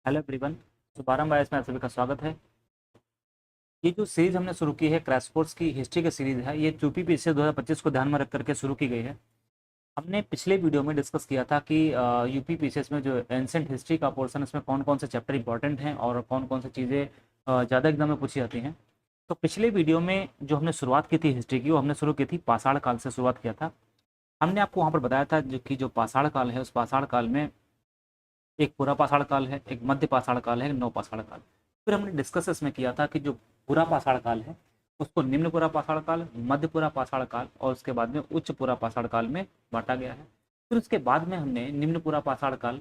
Hello everyone. दोबारा बायस में आप सभी का स्वागत है। ये जो सीरीज हमने शुरू की है क्रैश कोर्स की हिस्ट्री की सीरीज है, ये यूपीपीएससी 2025 को ध्यान में रख करके शुरू की गई है। हमने पिछले वीडियो में डिस्कस किया था कि यूपीपीएससी में जो एंसेंट हिस्ट्री का पोर्शन है उसमें कौन कौन से चैप्टर इंपॉर्टेंट हैं और कौन कौन सी चीज़ें ज़्यादा एग्जाम में पूछी जाती हैं। तो पिछले वीडियो में जो हमने शुरुआत की थी हिस्ट्री की, वो हमने शुरू की थी पाषाण काल से शुरुआत किया था। हमने आपको वहाँ पर बताया था जो पाषाण काल है, उस पाषाण काल में एक पूरा पाषाण काल है, एक मध्य पाषाण काल है, एक नव पाषाण काल। फिर हमने डिस्कस इसमें किया था कि जो पूरा पाषाण काल है उसको निम्न पूरा पाषाण काल, मध्य पूरा पाषाण काल और उसके बाद में उच्च पूरा पाषाण काल में बांटा गया है। फिर उसके बाद में हमने निम्न पूरा पाषाण काल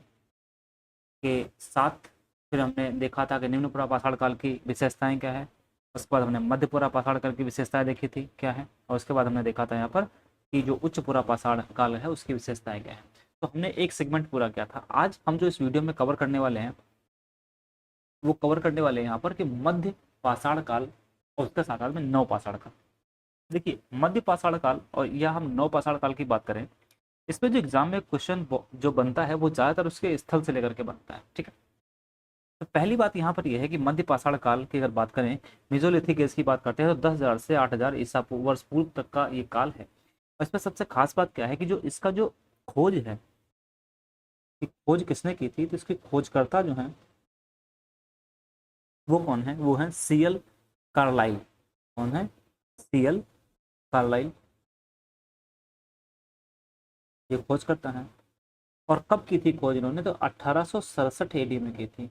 के साथ फिर हमने देखा था कि निम्न पूरा पाषाण काल की विशेषताएं क्या है। उसके बाद हमने मध्य पूरा पाषाण काल की विशेषताएं देखी थी क्या है, और उसके बाद हमने देखा था यहाँ पर कि जो उच्च पूरा पाषाण काल है उसकी विशेषताएं क्या है। तो हमने एक सेगमेंट पूरा किया था। आज हम जो इस वीडियो में कवर करने वाले हैं वो कवर करने वाले हैं यहाँ पर कि मध्य पाषाण काल और उसके साथ साथ में नव पाषाण काल। देखिए, मध्य पाषाण काल और या हम नव पाषाण काल की बात करें, इसमें जो एग्जाम में क्वेश्चन जो बनता है वो ज्यादातर उसके स्थल से लेकर के बनता है। ठीक है, तो पहली बात यहाँ पर यह है कि मध्य पाषाण काल की अगर बात करें, मेसोलिथिक एज की बात करते हैं, तो 10,000 से 8,000 ईसा वर्ष पूर्व तक का ये काल है। और इसमें सबसे खास बात क्या है कि जो इसका जो खोज है कि खोज किसने की थी, तो इसकी खोजकर्ता जो है वो कौन है, वो है सीएल कार्लाइल। कौन है? सीएल कार्लाइल, ये खोज करता है। और कब की थी खोज इन्होंने? तो 1867 एडी में की थी।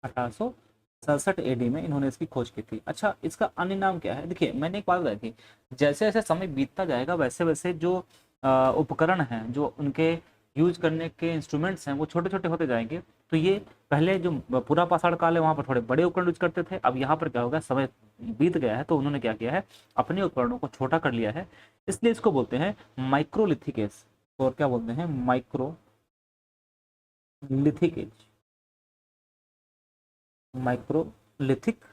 1867 एडी में इन्होंने इसकी खोज की थी। अच्छा, इसका अन्य नाम क्या है? देखिए, मैंने एक बात बताई थी, जैसे जैसे समय बीतता जाएगा वैसे वैसे जो उपकरण हैं, जो उनके यूज करने के इंस्ट्रूमेंट्स हैं, वो छोटे छोटे होते जाएंगे। तो ये पहले जो पूरा पाषाण काल है वहाँ पर थोड़े बड़े उपकरण यूज करते थे। अब यहाँ पर क्या होगा, समय बीत गया है तो उन्होंने क्या किया है, अपने उपकरणों को छोटा कर लिया है। इसलिए इसको बोलते हैं माइक्रोलिथिक एज। और क्या बोलते हैं? Microlithic age. माइक्रोलिथिक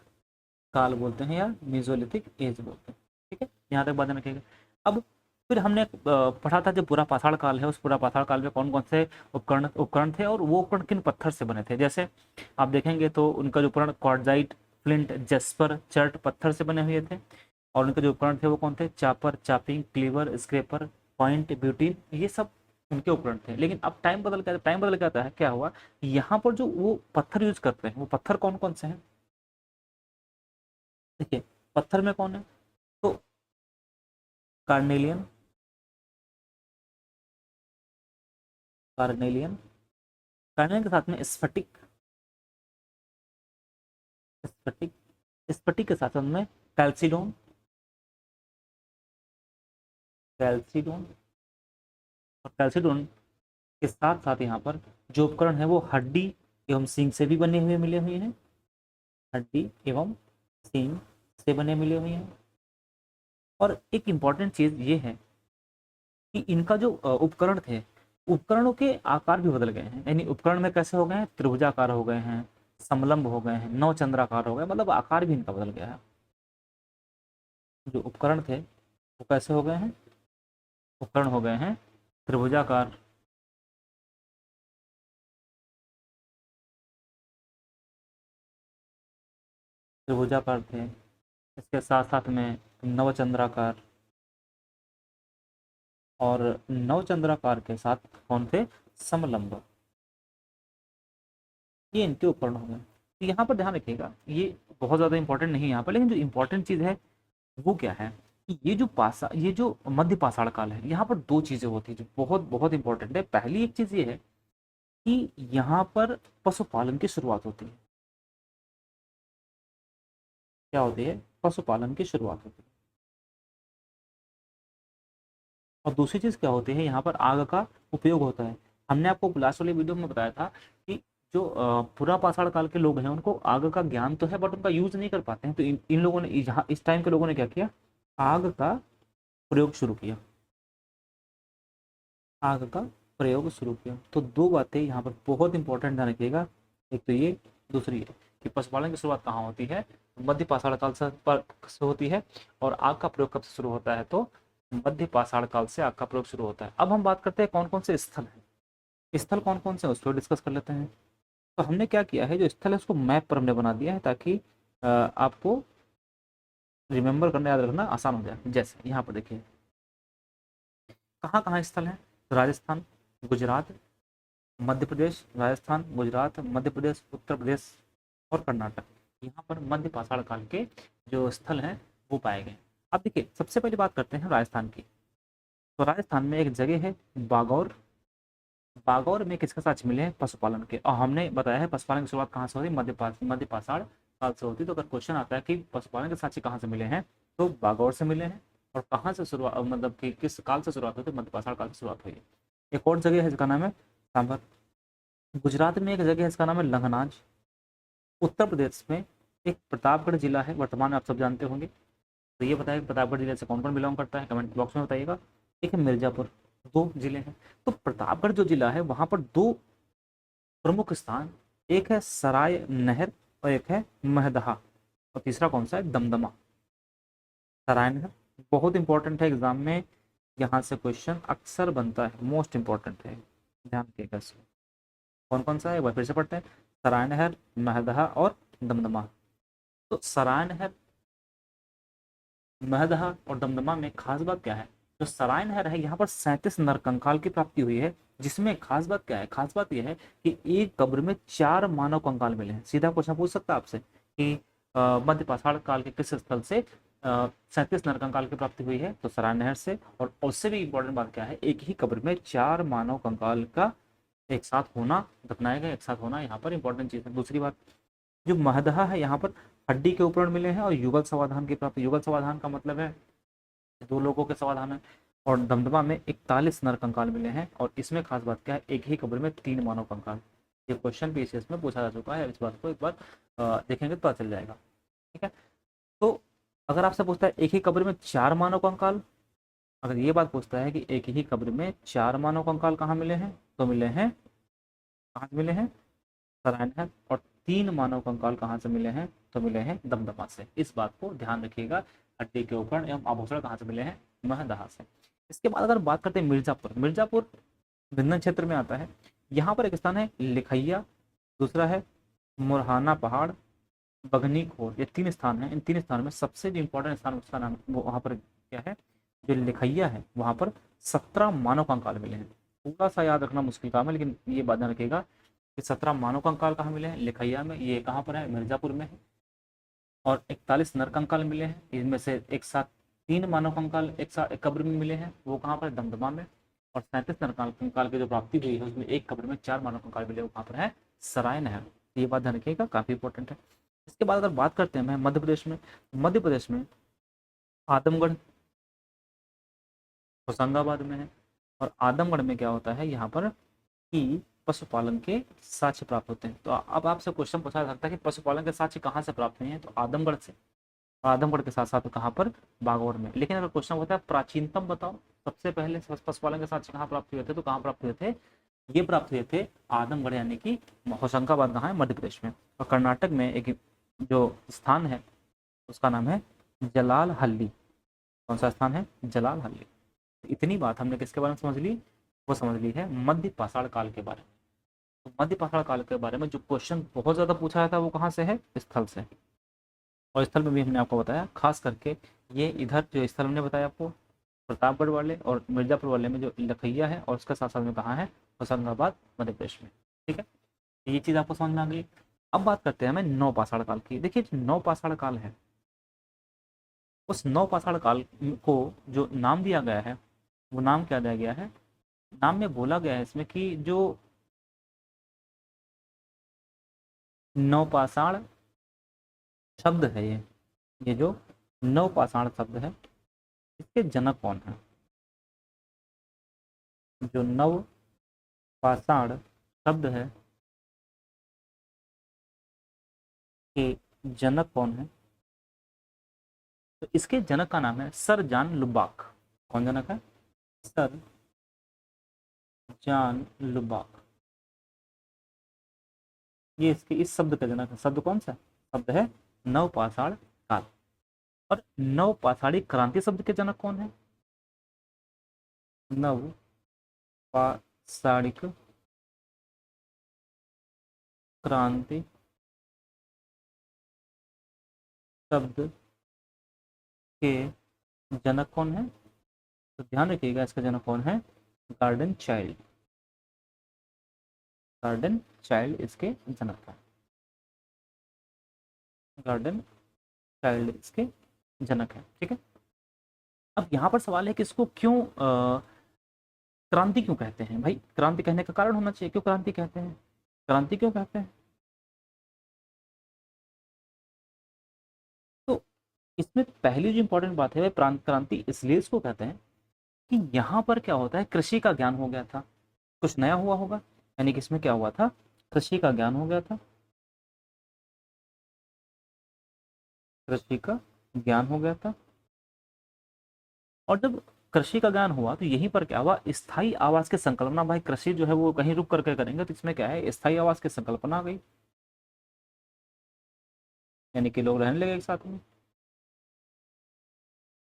काल बोलते हैं या मेसोलिथिक एज बोलते हैं। ठीक है, यहाँ तक बात रखिएगा। अब फिर हमने पढ़ा था जो पूरा पाषाण काल है, उस पूरा पाषाण काल में कौन कौन से उपकरण उपकरण थे और वो उपकरण किन पत्थर से बने थे। जैसे आप देखेंगे तो उनका जो उपकरण क्वार्टजाइट, फ्लिंट, जेस्पर, चर्ट पत्थर से बने हुए थे। और उनके जो उपकरण थे वो कौन थे? Chopper, chopping, cleaver, scraper, point, ब्यूटीन, ये सब उनके उपकरण थे। लेकिन अब टाइम बदल के आता है, क्या हुआ, यहाँ पर जो वो पत्थर यूज करते हैं वो पत्थर कौन कौन से हैं? देखिए, पत्थर में कौन है? तो कार्नेलियन, कार्नेलियन, कार्नेलियन के साथ में स्फटिक, स्फटिक, स्फटिक के साथ साथ में कैल्सिडोन, कैल्सिडोन। और कैल्सिडोन के साथ साथ यहाँ पर जो उपकरण है वो हड्डी एवं सींग से भी बने हुए मिले हुए हैं। हड्डी एवं सींग से बने मिले हुए हैं। और एक इंपॉर्टेंट चीज ये है कि इनका जो उपकरण थे, उपकरणों के आकार भी बदल गए हैं। यानी उपकरण में कैसे हो गए हैं? त्रिभुजाकार हो गए हैं, समलंब हो गए हैं, नवचंद्राकार हो गए, मतलब आकार भी इनका बदल गया है। जो उपकरण थे वो कैसे हो गए हैं? उपकरण हो गए हैं त्रिभुजाकार, त्रिभुजाकार थे। इसके साथ साथ में नवचंद्राकार, और नवचंद्राकार के साथ कौन थे? समलंब। ये इनके उपकरण हो गए। तो यहाँ पर ध्यान रखिएगा, ये बहुत ज़्यादा इंपॉर्टेंट नहीं है यहाँ पर, लेकिन जो इंपॉर्टेंट चीज़ है वो क्या है कि ये जो मध्य पाषाण काल है, यहाँ पर दो चीज़ें होती है जो बहुत बहुत इंपॉर्टेंट है। पहली एक चीज़ ये है कि यहाँ पर पशुपालन की शुरुआत होती है। क्या होती है? पशुपालन की शुरुआत होती है। और दूसरी चीज़ क्या होती है, यहाँ पर आग का उपयोग होता है। हमने आपको लास्ट वाले वीडियो में बताया था कि जो पूरा पाषाण काल के लोग हैं उनको आग का ज्ञान तो है बट उनका यूज नहीं कर पाते हैं। तो इन लोगों ने, यहाँ इस टाइम के लोगों ने क्या किया, आग का प्रयोग शुरू किया। आग का प्रयोग शुरू किया। तो दो बातें यहाँ पर बहुत इंपॉर्टेंट ध्यान रखिएगा। एक तो ये, दूसरी ये कि पशुपालन की शुरुआत कहाँ होती है? मध्य पाषाण काल से होती है। और आग का प्रयोग कब से शुरू होता है? तो मध्य पाषाण काल से आग का प्रयोग शुरू होता है। अब हम बात करते हैं कौन कौन से स्थल हैं। स्थल कौन कौन से हैं उस पर डिस्कस कर लेते हैं। तो हमने क्या किया है, जो स्थल है उसको मैप पर हमने बना दिया है ताकि आपको रिमेंबर करना, याद रखना आसान हो जाए। जैसे यहाँ पर देखिए कहाँ कहाँ स्थल है, तो राजस्थान, गुजरात, मध्य प्रदेश, राजस्थान, गुजरात, मध्य प्रदेश, उत्तर प्रदेश और कर्नाटक। यहाँ पर मध्य पाषाण काल के जो स्थल हैं वो पाए गए। अब देखिए सबसे पहले बात करते हैं राजस्थान की। तो राजस्थान में एक जगह है बागौर। बागौर में किसके साक्ष्य मिले हैं, पशुपालन के। और हमने बताया है पशुपालन की शुरुआत कहाँ से होती है, मध्य पाषाण काल से होती है। तो अगर क्वेश्चन आता है कि पशुपालन के साक्ष्य कहाँ से मिले हैं, तो बागौर से मिले हैं। और कहाँ से शुरुआत, मतलब कि किस काल से शुरुआत हुई, तो मध्य पाषाण काल से शुरुआत हुई है। एक और जगह है जिसका नाम है सांभर। गुजरात में एक जगह है इसका नाम है लंगनाज। उत्तर प्रदेश में एक प्रतापगढ़ जिला है, वर्तमान में आप सब जानते होंगे। तो ये बताइए प्रतापगढ़ जिले से कौन कौन बिलोंग करता है, कमेंट बॉक्स में बताइएगा। एक है मिर्जापुर। दो जिले हैं। तो प्रतापगढ़ जो जिला है वहां पर दो प्रमुख स्थान, एक है सराय नहर और एक है महदहा। और तीसरा कौन सा है, दमदमा। सराय नहर बहुत इंपॉर्टेंट है एग्जाम में, यहाँ से क्वेश्चन अक्सर बनता है, मोस्ट इंपॉर्टेंट है, ध्यान रखिएगा इसको। कौन कौन सा है एक बार फिर से पढ़ते हैं, सराय नहर, महदहा और दमदमा। तो सराय नहर, महदहा और दमदमा में खास बात क्या है, जो सराय नहर है यहाँ पर 37 नरकंकाल की प्राप्ति हुई है। जिसमें खास बात क्या है, खास बात यह है कि एक कब्र में 4 मानव कंकाल मिले हैं। सीधा क्वेश्चन पूछ सकता है आपसे कि मध्य पाषाण काल के किस स्थल से 37 नरकंकाल की प्राप्ति हुई है, तो सराय नहर से। और उससे भी इंपॉर्टेंट बात क्या है, एक ही कब्र में 4 मानव कंकाल का एक साथ होना, दफनाए गए एक साथ होना, यहाँ पर इंपॉर्टेंट चीज है। दूसरी बात, जो महदहा है यहाँ पर हड्डी के उपकरण मिले हैं और युगल समाधान की प्राप्ति। युगल समाधान का मतलब है दो लोगों के समाधान है। और दमदमा में 41 नर कंकाल मिले हैं। और इसमें खास बात क्या है, एक ही कब्र में 3 मानव कंकाल। ये क्वेश्चन पीसीएस में पूछा जा चुका है, इस बात को एक बार देखेंगे तो पता चल जाएगा। ठीक है। तो अगर आपसे पूछता है एक ही कब्र में 4 मानव कंकाल, अगर ये बात पूछता है कि एक ही कब्र में 4 मानव कंकाल कहाँ मिले हैं, तो मिले हैं, कहाँ मिले हैं, सरायन है। और 3 मानव कंकाल कहाँ से मिले हैं, तो मिले हैं दमदमा से। इस बात को ध्यान रखिएगा। हड्डी के उपकरण एवं आभूषण कहाँ से मिले हैं, महदहा से। इसके बाद अगर बात करते हैं मिर्जापुर, मिर्जापुर विंध्य क्षेत्र में आता है। यहाँ पर एक स्थान है लिखैया, दूसरा है मुरहाना पहाड़, बगनी खोर। ये 3 स्थान हैं। इन 3 स्थानों में सबसे जो इंपॉर्टेंट स्थान उसका नाम वो वहाँ पर क्या है, जो लिखैया है वहाँ पर 17 मानव कंकाल मिले हैं। थोड़ा सा याद रखना मुश्किल काम है, लेकिन ये बात ध्यान रखिएगा कि 17 मानव कंकाल कहाँ मिले हैं, लिखैया में। ये कहाँ पर है, मिर्जापुर में है। और 41 नर कंकाल मिले हैं, इनमें से एक साथ 3 मानव कंकाल एक साथ एक कब्र में मिले हैं, वो कहाँ पर है, दमदमा में। और 37 नर कंकाल की जो प्राप्ति हुई है उसमें एक कब्र में 4 मानव कंकाल मिले, वो कहाँ पर है, सराय नहर। ये बात ध्यान रखिएगा, काफी इंपॉर्टेंट है। इसके बाद अगर बात करते हैं मैं मध्य प्रदेश में, मध्य प्रदेश में आदमगढ़ होशंगाबाद में है। और आदमगढ़ में क्या होता है, यहाँ पर कि पशुपालन के साक्ष्य प्राप्त होते हैं। तो अब आपसे क्वेश्चन पूछा जा सकता है कि पशुपालन के साक्ष्य कहाँ से प्राप्त हुए हैं, तो आदमगढ़ से। आदमगढ़ के साथ साथ कहाँ पर, बागौर में। लेकिन अगर क्वेश्चन होता है प्राचीनतम बताओ, सबसे पहले पशुपालन के साक्ष्य कहाँ प्राप्त हुए थे, तो कहाँ प्राप्त हुए थे, ये प्राप्त हुए थे आदमगढ़, यानी कि होशंगाबाद कहाँ है, मध्य प्रदेश में। और कर्नाटक में एक जो स्थान है उसका नाम है जलाल हल्ली। कौन सा स्थान है, जलाल हल्ली। इतनी बात हमने किसके बारे में समझ ली, वो समझ ली है मध्य पाषाण काल के बारे में। तो मध्य पाषाण काल के बारे में जो क्वेश्चन बहुत ज्यादा पूछा जाता है वो कहाँ से है, स्थल से। और स्थल में भी हमने आपको बताया, खास करके ये इधर जो स्थल हमने बताया आपको, प्रतापगढ़ वाले और मिर्जापुर वाले में जो लखैया है, और उसके साथ साथ में कहाँ है, होशंगाबाद मध्य प्रदेश में। ठीक है, ये चीज आपको समझ में आ गई। अब बात करते हैं हमें नौ पाषाण काल की। देखिए जो नौ पाषाण काल है, उस नौ पाषाण काल को जो नाम दिया गया है, वो नाम क्या दिया गया है, नाम में बोला गया है इसमें कि जो नवपाषाण शब्द है, ये जो नवपाषाण शब्द है, इसके जनक कौन है। जो नवपाषाण शब्द है के जनक कौन है, तो इसके जनक का नाम है सर जॉन लुबाक। कौन जनक है, सर जॉन लुबाक। ये इसके इस शब्द का जनक है। शब्द कौन सा शब्द है, नवपाषाण काल। और नवपाषाणी क्रांति शब्द के जनक कौन है, नवपाषाणिक क्रांति शब्द के जनक कौन है? तो ध्यान रखिएगा इसका जनक कौन है? Garden child. गार्डन चाइल्ड इसके जनक है। गार्डन चाइल्ड इसके जनक है। ठीक है। अब यहाँ पर सवाल है कि इसको क्यों क्रांति क्यों कहते हैं? भाई क्रांति कहने का कारण होना चाहिए, क्यों क्रांति कहते हैं? क्रांति क्यों कहते हैं? तो इसमें पहली जो इंपॉर्टेंट बात है वह क्रांति इसलिए इसको कहते हैं कि यहाँ पर क्या होता है, कृषि का ज्ञान हो गया था, कुछ नया हुआ होगा, यानी कि इसमें क्या हुआ था, कृषि का ज्ञान हो गया था, कृषि का ज्ञान हो गया था। और जब कृषि का ज्ञान हुआ तो यहीं पर क्या हुआ, स्थायी आवास की संकल्पना। भाई कृषि जो है वो कहीं रुक करके करेंगे तो इसमें क्या है, स्थायी आवास की संकल्पना आ गई, यानी कि लोग रहने लगे एक साथ में।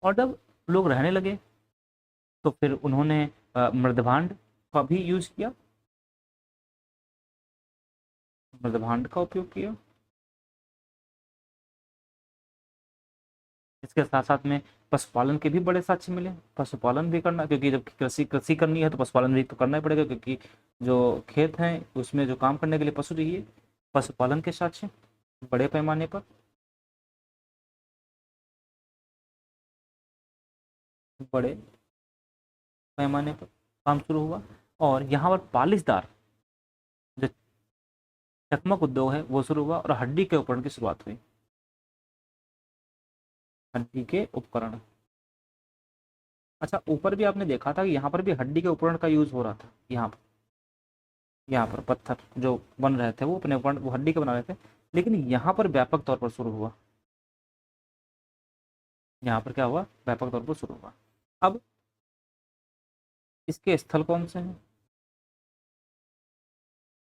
और जब लोग रहने लगे तो फिर उन्होंने मृदभांड का भी यूज किया, मृदभांड का उपयोग किया। इसके साथ साथ में पशुपालन के भी बड़े साक्ष्य मिले, पशुपालन भी करना, क्योंकि जब कृषि कृषि करनी है तो पशुपालन भी तो करना ही पड़ेगा, क्योंकि जो खेत हैं उसमें जो काम करने के लिए पशु चाहिए। पशुपालन के साक्ष्य बड़े पैमाने पर, बड़े पैमाने पर काम शुरू हुआ। और यहाँ पर पालिशदार जो चकमक उद्योग है वो शुरू हुआ और हड्डी के उपकरण की शुरुआत हुई। हड्डी के उपकरण, अच्छा ऊपर भी आपने देखा था कि यहाँ पर भी हड्डी के उपकरण का यूज हो रहा था। यहाँ पर पत्थर जो बन रहे थे वो अपने उपकरण वो हड्डी के बना रहे थे, लेकिन यहाँ पर व्यापक तौर पर शुरू हुआ। यहाँ पर क्या हुआ, व्यापक तौर पर शुरू हुआ। अब इसके स्थल कौन से हैं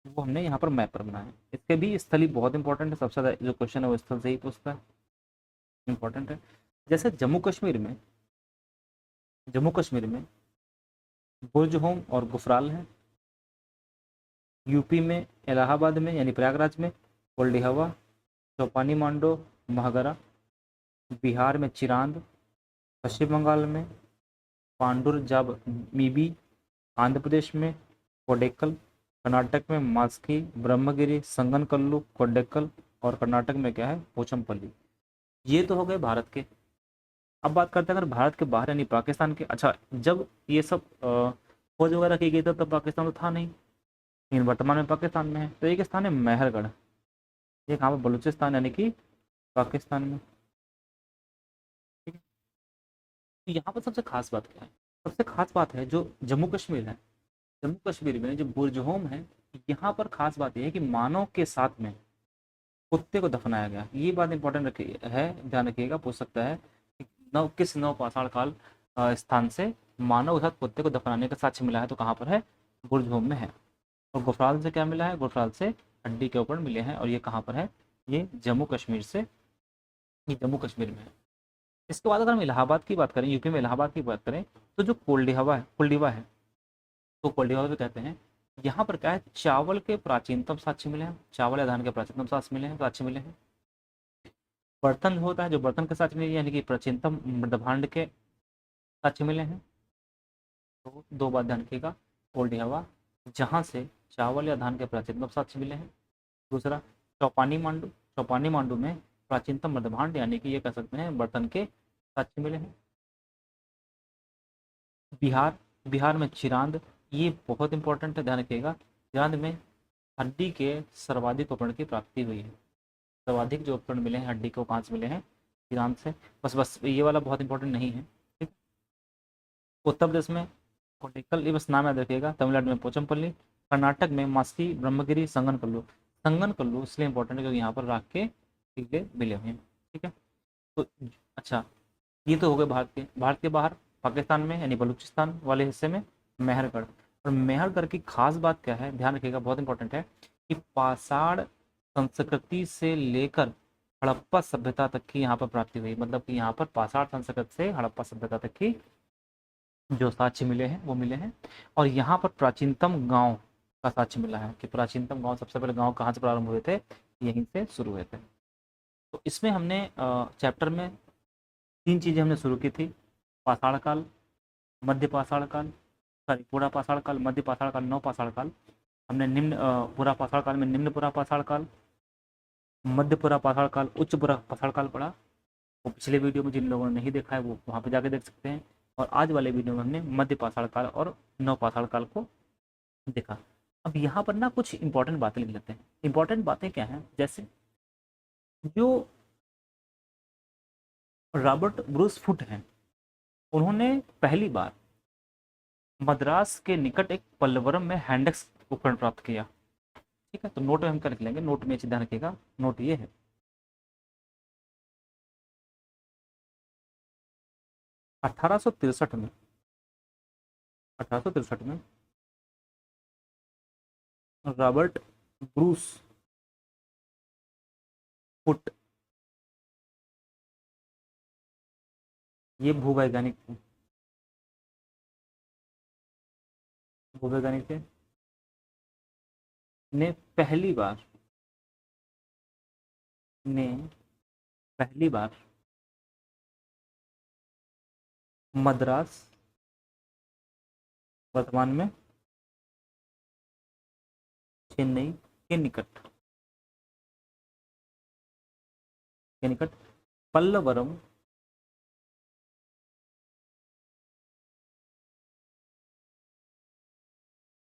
वो हमने यहाँ पर मैप पर बनाया है। इसके भी स्थल ही बहुत इंपॉर्टेंट है, सबसे ज्यादा जो क्वेश्चन है वो स्थल से ही पूछता है, इंपॉर्टेंट है। जैसे जम्मू कश्मीर में बुर्ज होम और गुफराल है। यूपी में इलाहाबाद में यानी प्रयागराज में कोल्डी हवा, चौपानी मांडो, महागरा। बिहार में चिरांद, पश्चिम बंगाल में पांडुर जाब मीबी, आंध्र प्रदेश में कोडेक्कल, कर्नाटक में मास्की, ब्रह्मगिरी, संगनकल्लू, कोडेक्कल, और कर्नाटक में क्या है, पोचमपल्ली। ये तो हो गए भारत के। अब बात करते हैं अगर भारत के बाहर यानी पाकिस्तान के। अच्छा जब ये सब खोज वगैरह की गई तब पाकिस्तान तो था नहीं, लेकिन वर्तमान में पाकिस्तान में है। तो एक स्थान है मेहरगढ़, ये कहाँ पर, बलूचिस्तान यानी कि पाकिस्तान में। ठीक है। तो यहाँ पर सबसे खास बात क्या है, सबसे खास बात है जो जम्मू कश्मीर है, जम्मू कश्मीर में जो बुर्जहोम है, यहाँ पर खास बात यह है कि मानव के साथ में कुत्ते को दफनाया गया। ये बात इंपॉर्टेंट रखी है, ध्यान रखिएगा, पूछ सकता है कि किस नव पाषाण काल स्थान से मानव के साथ कुत्ते को दफनाने का साक्ष्य मिला है, तो कहाँ पर है, बुर्जहोम में है। और गुफराल से क्या मिला है, गुफराल से हड्डी के ऊपर मिले हैं, और ये कहाँ पर है, ये जम्मू कश्मीर से, ये जम्मू कश्मीर में है। इसके बाद अगर हम इलाहाबाद की बात करें, यूपी में इलाहाबाद की बात करें, तो जो कोल्डिवा है, तो कोल्डिवा भी कहते हैं। यहाँ पर क्या है, चावल के प्राचीनतम साक्ष्य मिले हैं, चावल या धान के प्राचीनतम साक्ष्य मिले हैं। बर्तन होता है, जो बर्तन के साक्ष्य मिले यानी कि प्राचीनतम मृदभांड के साक्ष्य मिले हैं। तो दो बात ध्यान रखिएगा, कोल्डिवा जहाँ से चावल या धान के प्राचीनतम साक्ष्य मिले हैं। दूसरा चौपानी मांडू में प्राचीनतम मृदभांड यानी कि ये कह सकते हैं बर्तन के साक्ष्य मिले हैं। बिहार में चिरांद, ये बहुत इंपॉर्टेंट है, ध्यान रखिएगा। चिरांद में हड्डी के सर्वाधिक उपकरण की प्राप्ति हुई है। सर्वाधिक जो उपकरण मिले हैं हड्डी को कहाँ से मिले हैं, चिरांद से। बस ये वाला बहुत इंपॉर्टेंट नहीं है। ठीक। उत्तर प्रदेश में कोटिकल, ये बस नाम याद रखिएगा। तमिलनाडु में पोचमपल्ली, कर्नाटक में मास्की, ब्रह्मगिरी, संगनकल्लू इसलिए इंपॉर्टेंट है क्योंकि यहाँ पर राख के टीले मिले हुए हैं। ठीक है। तो अच्छा ये तो हो गए भारत के बाहर, पाकिस्तान में यानी बलूचिस्तान वाले हिस्से में मेहरगढ़। और मेहरगढ़ की खास बात क्या है, ध्यान रखिएगा, बहुत इंपॉर्टेंट है कि पाषाण संस्कृति से लेकर हड़प्पा सभ्यता तक की यहाँ पर प्राप्ति हुई। मतलब कि यहाँ पर पाषाण संस्कृति से हड़प्पा सभ्यता तक की जो साक्ष्य मिले हैं वो मिले हैं। और यहाँ पर प्राचीनतम गांव का साक्ष्य मिला है कि प्राचीनतम गांव, सबसे पहले गांव कहाँ से प्रारंभ हुए थे, यहीं से शुरू हुए थे। तो इसमें हमने चैप्टर में 3 चीज़ें हमने शुरू की थी, पाषाण काल, मध्य पाषाण काल, सॉरी पूरा पाषाण काल, मध्य पाषाण काल, नव पाषाण काल। हमने पूरा पाषाण काल में निम्न पूरा पाषाण काल, मध्य पूरा पाषाण काल, उच्च पूरा पाषाण काल पढ़ा। वो पिछले वीडियो में जिन लोगों ने नहीं देखा है वो वहाँ पे जाके देख सकते हैं। और आज वाले वीडियो में हमने मध्य पाषाण काल और नव पाषाण काल को देखा। अब यहाँ पर ना कुछ इंपॉर्टेंट बातें लिख लेते हैं। इंपॉर्टेंट बातें क्या हैं, जैसे जो रॉबर्ट ब्रूस फुट हैं, उन्होंने पहली बार मद्रास के निकट एक पल्लवरम में हैंडेक्स उपकरण प्राप्त किया। ठीक है, तो नोट में हम कर लेंगे, नोट में ध्यान रखिएगा। नोट ये है 1863 में, 1863 में रॉबर्ट ब्रूस फुट, ये भूवैज्ञानिक थे, भूवैज्ञानिक थे, ने पहली बार ने पहली बार मद्रास, वर्तमान में चेन्नई के निकट, पल्लवरम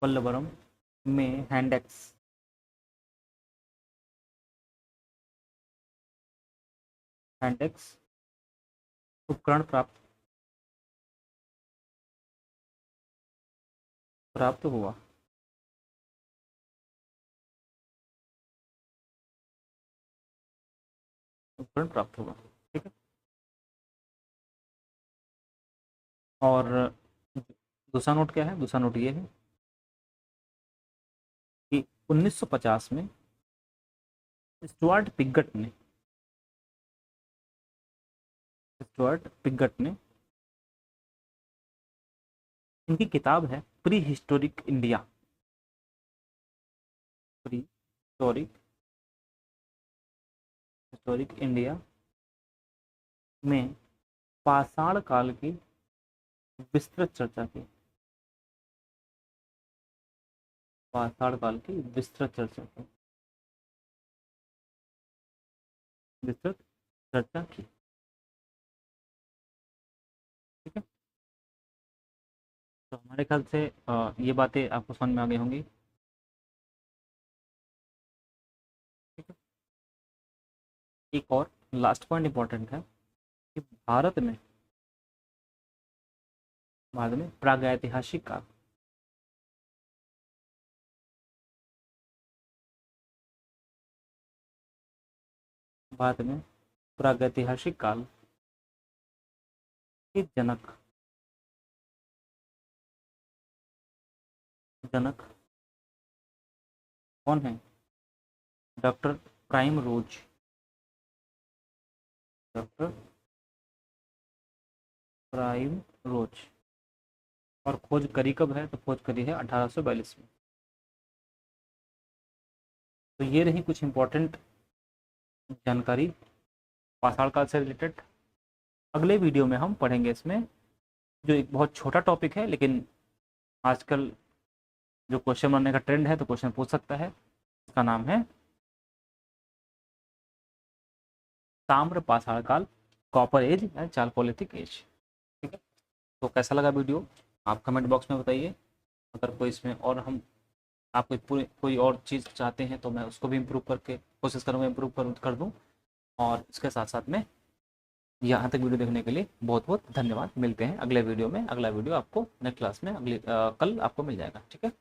पल्लवरम में हैंडेक्स उपकरण प्राप्त हुआ। उपकरण प्राप्त हुआ। ठीक है, और दूसरा नोट क्या है, दूसरा नोट ये है कि 1950 में स्टुअर्ट पिगट ने, इनकी किताब है pre historic India, pre historic historic India में पाषाण काल की विस्तृत चर्चा की, पाषाण काल की विस्तृत चर्चा की। ठीक है, तो हमारे ख्याल से ये बातें आपको समझ में आ गई होंगी। ठीक है, एक और लास्ट पॉइंट इंपॉर्टेंट है कि भारत में प्रागैतिहासिक काल, भारत में प्रागैतिहासिक काल के जनक कौन है, डॉक्टर प्राइम रोज, डॉक्टर प्राइम रोज। और खोज करी कब है, तो खोज करी है 1842 में। तो ये रही कुछ इंपॉर्टेंट जानकारी पाषाण काल से रिलेटेड। अगले वीडियो में हम पढ़ेंगे इसमें जो एक बहुत छोटा टॉपिक है, लेकिन आजकल जो क्वेश्चन बनने का ट्रेंड है तो क्वेश्चन पूछ सकता है। इसका नाम है ताम्र पाषाण काल, copper age and chalcolithic age. ठीक है, तो कैसा लगा वीडियो आप कमेंट बॉक्स में बताइए। अगर कोई इसमें और हम आप कोई और चीज़ चाहते हैं तो मैं उसको भी इम्प्रूव करके कोशिश करूँगा, इम्प्रूव कर दूँ। और इसके साथ साथ में यहाँ तक वीडियो देखने के लिए बहुत बहुत धन्यवाद। मिलते हैं अगले वीडियो में। अगला वीडियो आपको नेक्स्ट क्लास में कल आपको मिल जाएगा। ठीक है।